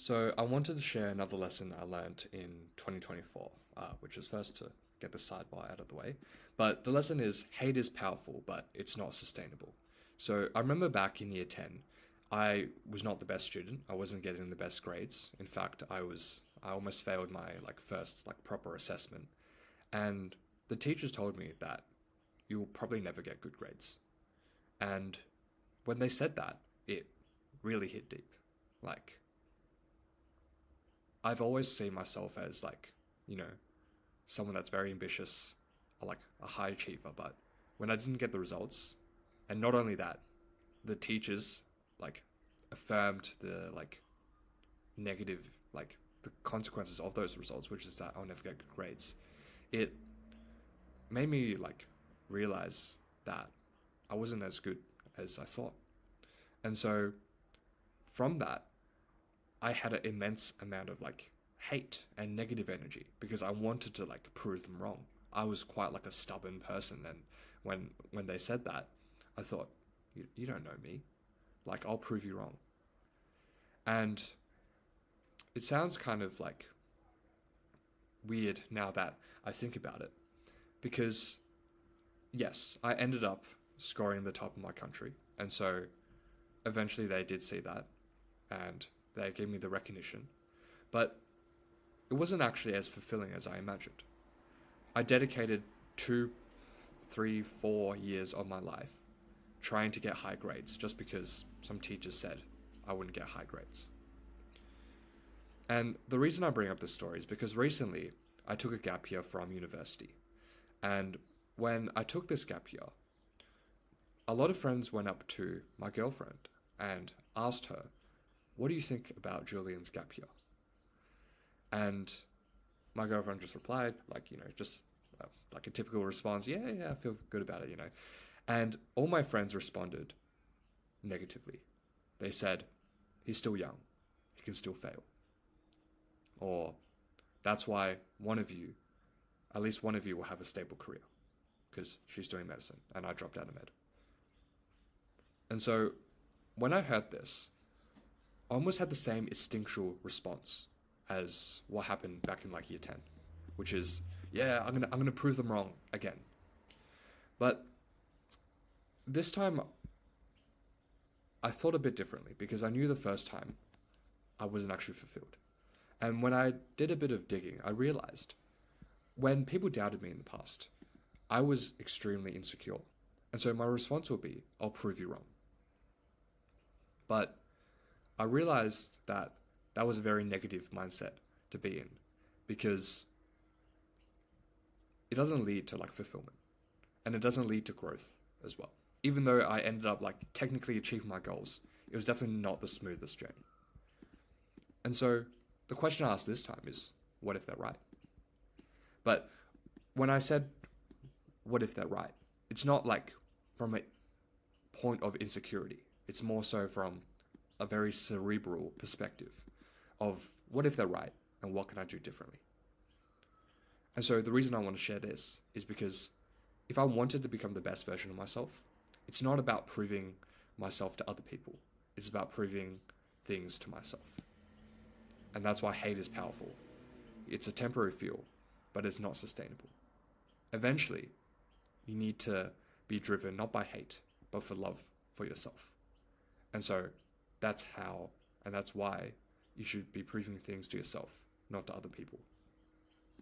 So I wanted to share another lesson I learned in 2024, which is first to get the sidebar out of the way. But the lesson is hate is powerful, but it's not sustainable. So I remember back in year 10, I was not the best student. I wasn't getting the best grades. In fact, I almost failed my first proper assessment. And the teachers told me that you'll probably never get good grades. And when they said that, it really hit deep. Like I've always seen myself as someone that's very ambitious, like a high achiever. But when I didn't get the results, and not only that, the teachers like affirmed the negative the consequences of those results, which is that I'll never get good grades. It made me realize that I wasn't as good as I thought, and so from that I had an immense amount of hate and negative energy because I wanted to prove them wrong. I was quite a stubborn person, and when they said that, I thought, you don't know me. I'll prove you wrong. And it sounds kind of weird now that I think about it, because yes, I ended up scoring the top of my country, and so eventually they did see that and they gave me the recognition, but it wasn't actually as fulfilling as I imagined. I dedicated 2, 3, 4 years of my life trying to get high grades just because some teachers said I wouldn't get high grades. And the reason I bring up this story is because recently I took a gap year from university. And when I took this gap year, a lot of friends went up to my girlfriend and asked her, what do you think about Julian's gap year? And my girlfriend just replied, just like a typical response, yeah, I feel good about it. And all my friends responded negatively. They said, he's still young, he can still fail. Or that's why at least one of you will have a stable career, because she's doing medicine and I dropped out of med. And so when I heard this, I almost had the same instinctual response as what happened back in year 10, which is, yeah, I'm gonna prove them wrong again. But this time I thought a bit differently because I knew the first time I wasn't actually fulfilled. And when I did a bit of digging, I realized when people doubted me in the past, I was extremely insecure. And so my response would be, I'll prove you wrong. But I realized that that was a very negative mindset to be in, because it doesn't lead to fulfillment, and it doesn't lead to growth as well. Even though I ended up technically achieving my goals, it was definitely not the smoothest journey. And so the question I asked this time is, what if they're right? But when I said, what if they're right? It's not from a point of insecurity. It's more so from a very cerebral perspective of what if they're right and what can I do differently? And so the reason I want to share this is because if I wanted to become the best version of myself, it's not about proving myself to other people. It's about proving things to myself. And that's why hate is powerful. It's a temporary feel, but it's not sustainable. Eventually, you need to be driven not by hate, but for love for yourself. And so that's how, and that's why you should be proving things to yourself, not to other people.